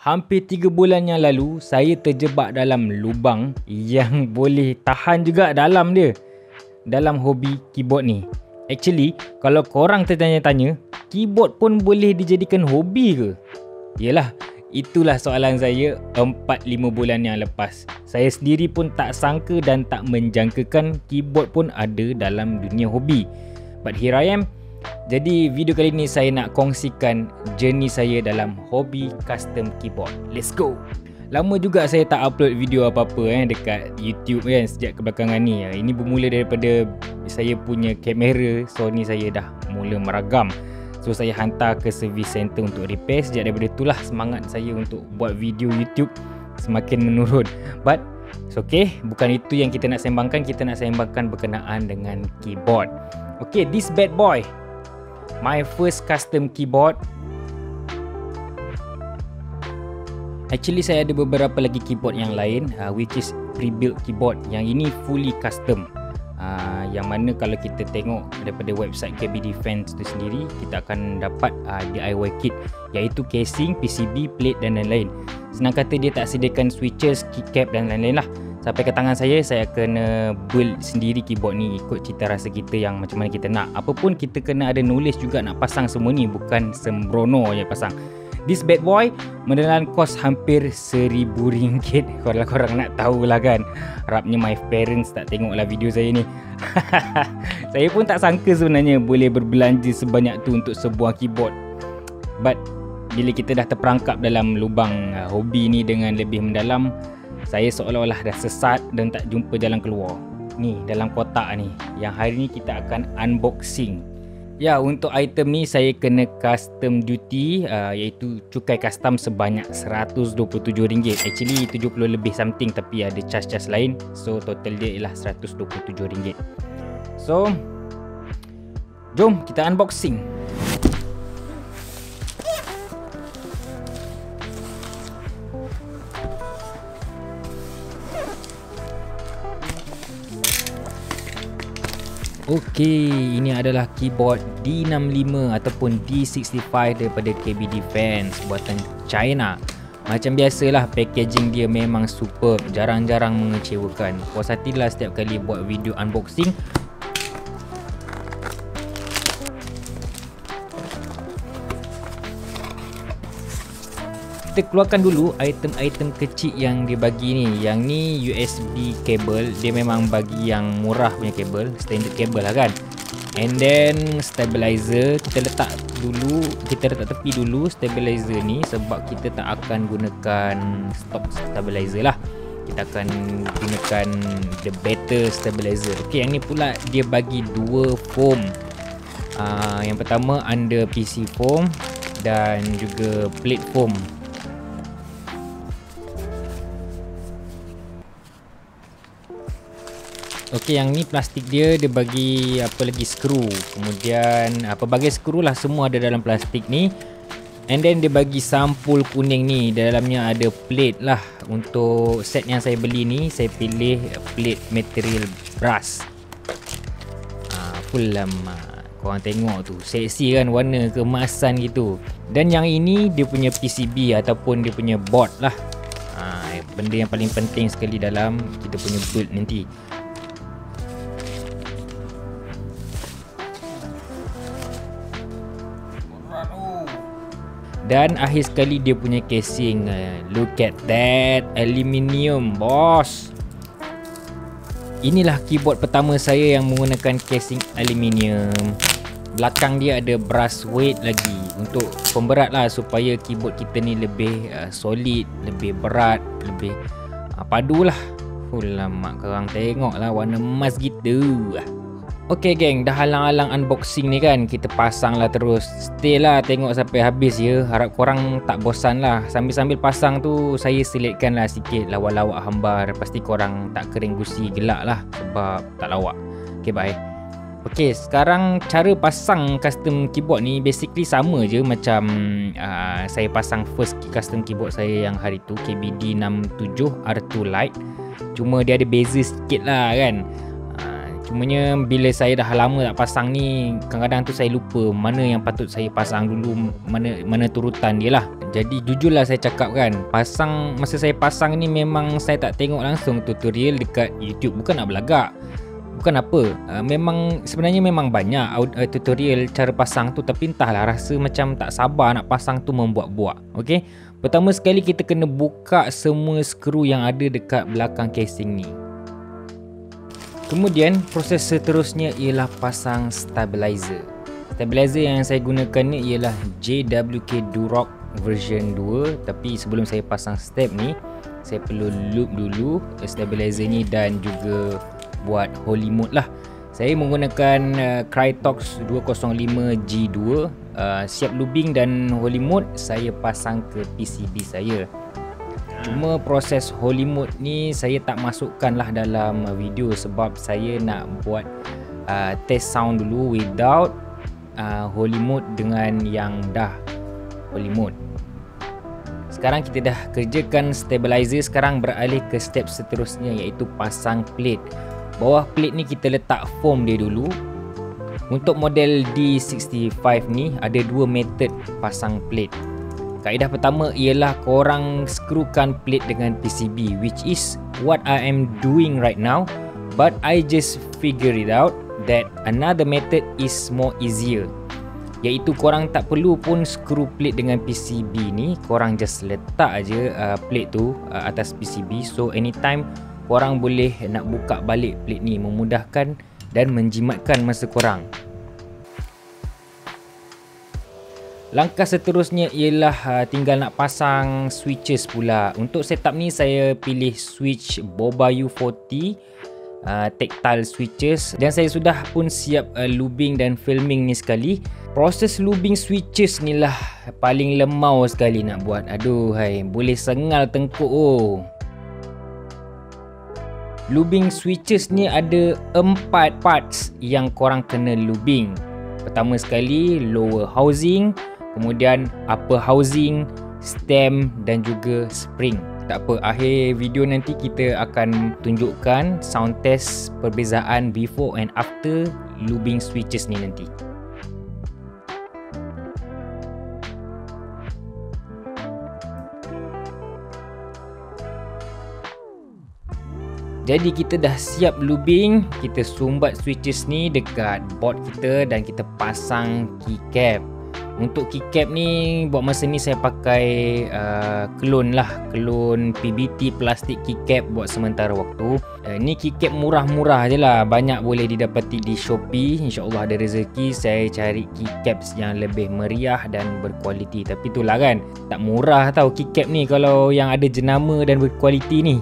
hampir 3 bulan yang lalu saya terjebak dalam lubang yang boleh tahan juga dalam dia, dalam hobi keyboard ni. Actually, kalau korang tertanya-tanya, keyboard pun boleh dijadikan hobi ke? Yelah, itulah soalan saya 4-5 bulan yang lepas. Saya sendiri pun tak sangka dan tak menjangkakan keyboard pun ada dalam dunia hobi. But here I am. Jadi video kali ni saya nak kongsikan journey saya dalam hobi custom keyboard. Let's go. Lama juga saya tak upload video apa-apa dekat YouTube kan sejak kebelakangan ni. Ini bermula daripada saya punya kamera Sony saya dah mula meragam. So saya hantar ke service center untuk repair. Sejak daripada itulah semangat saya untuk buat video YouTube semakin menurun. But it's okay, bukan itu yang kita nak sembangkan. Kita nak sembangkan berkenaan dengan keyboard. Okay, this bad boy, my first custom keyboard. Actually saya ada beberapa lagi keyboard yang lain which is pre-built keyboard. Yang ini fully custom. Yang mana kalau kita tengok daripada website KB Defense tu sendiri, kita akan dapat DIY kit, iaitu casing, PCB, plate dan lain-lain. Senang kata dia tak sediakan switches, keycap dan lain-lain lah. Sampai ke tangan saya kena build sendiri keyboard ni ikut cita rasa kita yang macam mana kita nak. Apa pun kita kena ada knowledge juga nak pasang semua ni, bukan sembrono je pasang. This bad boy menelan kos hampir RM1,000. Kalau korang nak tahulah kan. Harapnya my parents tak tengoklah video saya ni. Saya pun tak sangka sebenarnya boleh berbelanja sebanyak tu untuk sebuah keyboard. But bila kita dah terperangkap dalam lubang hobi ni dengan lebih mendalam, saya seolah-olah dah sesat dan tak jumpa jalan keluar. Ni dalam kotak ni yang hari ni kita akan unboxing. Ya, untuk item ni saya kena custom duty iaitu cukai custom sebanyak RM127. Actually 70 lebih something tapi ada charge-charge lain. So total dia ialah RM127. So jom kita unboxing. Okey, ini adalah keyboard D65 ataupun D65 daripada KB Defense buatan China. Macam biasalah, packaging dia memang superb, jarang-jarang mengecewakan. Puas hatilah setiap kali buat video unboxing. Kita keluarkan dulu item-item kecil yang dia bagi ni. Yang ni USB kabel. Dia memang bagi yang murah punya kabel, standard kabel lah kan. And then stabilizer kita letak tepi dulu stabilizer ni, sebab kita tak akan gunakan stock stabilizer lah. Kita akan gunakan the better stabilizer. Okey, yang ni pula dia bagi dua foam. Yang pertama under PC foam dan juga plate foam. Okey, yang ni plastik dia bagi apa lagi, skru. Kemudian pelbagai skru lah, semua ada dalam plastik ni. And then dia bagi sampul kuning ni. Dalamnya ada plate lah. Untuk set yang saya beli ni, saya pilih plate material brass. Full lama. Korang tengok tu, seksi kan, warna keemasan gitu. Dan yang ini dia punya PCB ataupun dia punya board lah. Benda yang paling penting sekali dalam kita punya build nanti. Dan akhir sekali dia punya casing. Look at that, aluminium boss. Inilah keyboard pertama saya yang menggunakan casing aluminium. Belakang dia ada brass weight lagi untuk pemberat lah, supaya keyboard kita ni lebih solid, lebih berat, lebih padu lah. Lama korang tengok lah, warna emas gitu. Okay geng, dah halang-halang unboxing ni kan, kita pasang lah terus. Stay lah, tengok sampai habis ya. Harap korang tak bosan lah. Sambil-sambil pasang tu saya selitkan lah sikit lawak-lawak hambar. Pasti korang tak kering gusi gelak lah sebab tak lawak. Okay, bye. Okay, sekarang cara pasang custom keyboard ni basically sama je macam saya pasang first custom keyboard saya yang hari tu, KBD67 R2 Lite. Cuma dia ada beza sikit lah kan. Cumanya bila saya dah lama tak pasang ni, kadang-kadang tu saya lupa mana yang patut saya pasang dulu, mana turutan dia lah. Jadi jujurlah saya cakap kan, masa saya pasang ni memang saya tak tengok langsung tutorial dekat YouTube. Bukan nak belagak, bukan apa, sebenarnya memang banyak tutorial cara pasang tu, tapi entahlah rasa macam tak sabar nak pasang tu membuat-buat. Okey, pertama sekali kita kena buka semua skru yang ada dekat belakang casing ni. Kemudian proses seterusnya ialah pasang stabilizer. Stabilizer yang saya gunakan ni ialah JWK Durock version 2. Tapi sebelum saya pasang step ni, saya perlu loop dulu stabilizer ni dan juga buat holy mode lah. Saya menggunakan Krytox 205G2. Siap looping dan holy mode, saya pasang ke PCB saya. Cuma proses holy mode ni saya tak masukkan lah dalam video sebab saya nak buat test sound dulu without holy mode dengan yang dah holy mode. Sekarang kita dah kerjakan stabilizer, sekarang beralih ke step seterusnya iaitu pasang plate. Bawah plate ni kita letak foam dia dulu. Untuk model D65 ni ada dua method pasang plate. Kaedah pertama ialah korang skrukan plate dengan PCB, which is what I am doing right now, but I just figure it out that another method is more easier, iaitu korang tak perlu pun skru plate dengan PCB ni, korang just letak aja plate tu atas PCB. So anytime korang boleh nak buka balik plate ni, memudahkan dan menjimatkan masa korang. Langkah seterusnya ialah tinggal nak pasang switches pula. Untuk setup ni saya pilih switch Boba U40 tactile switches, dan saya sudah pun siap lubing dan filming ni sekali. Proses lubing switches ni lah paling lemau sekali nak buat. Aduh hai, boleh sengal tengkuk oh. Lubing switches ni ada 4 parts yang korang kena lubing. Pertama sekali lower housing, kemudian upper housing, stem dan juga spring. Tak apa, akhir video nanti kita akan tunjukkan sound test perbezaan before and after lubing switches ni nanti. Jadi kita dah siap lubing, kita sumbat switches ni dekat board kita dan kita pasang keycap. Untuk keycap ni buat masa ni saya pakai clone PBT plastik keycap buat sementara waktu. Ni keycap murah-murah je lah, banyak boleh didapati di Shopee. InsyaAllah ada rezeki saya cari keycaps yang lebih meriah dan berkualiti. Tapi itulah kan, tak murah tau keycap ni kalau yang ada jenama dan berkualiti ni.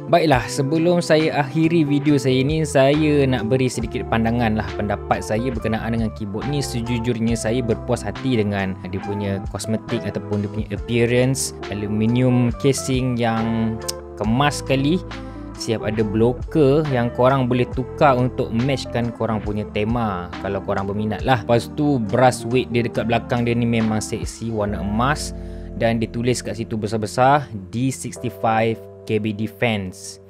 Baiklah, sebelum saya akhiri video saya ni, saya nak beri sedikit pandangan lah, pendapat saya berkenaan dengan keyboard ni. Sejujurnya saya berpuas hati dengan dia punya kosmetik ataupun dia punya appearance. Aluminium casing yang kemas sekali. Siap ada blocker yang korang boleh tukar untuk matchkan korang punya tema kalau korang berminat lah. Lepas tu brass weight dia dekat belakang dia ni memang seksi, warna emas, dan ditulis kat situ besar-besar D65 KB Defense.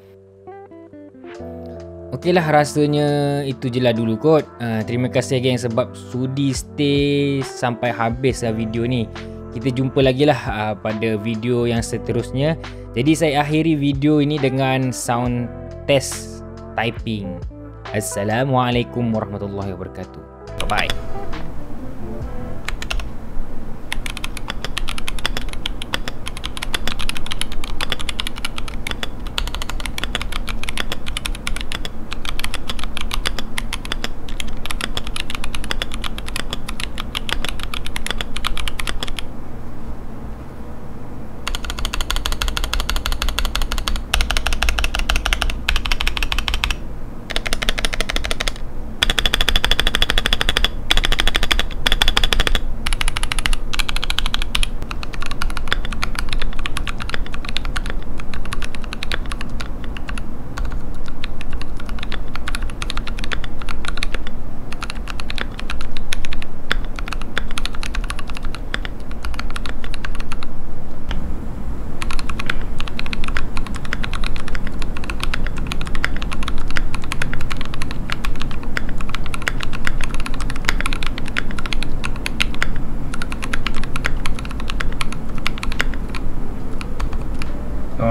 Okeylah, rasanya itu je lah dulu kot. Terima kasih geng sebab sudi stay sampai habis lah video ni. Kita jumpa lagi lah pada video yang seterusnya. Jadi saya akhiri video ini dengan sound test typing. Assalamualaikum warahmatullahi wabarakatuh. Bye bye.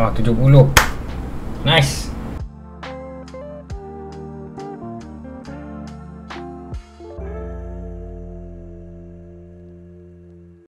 70. Nice.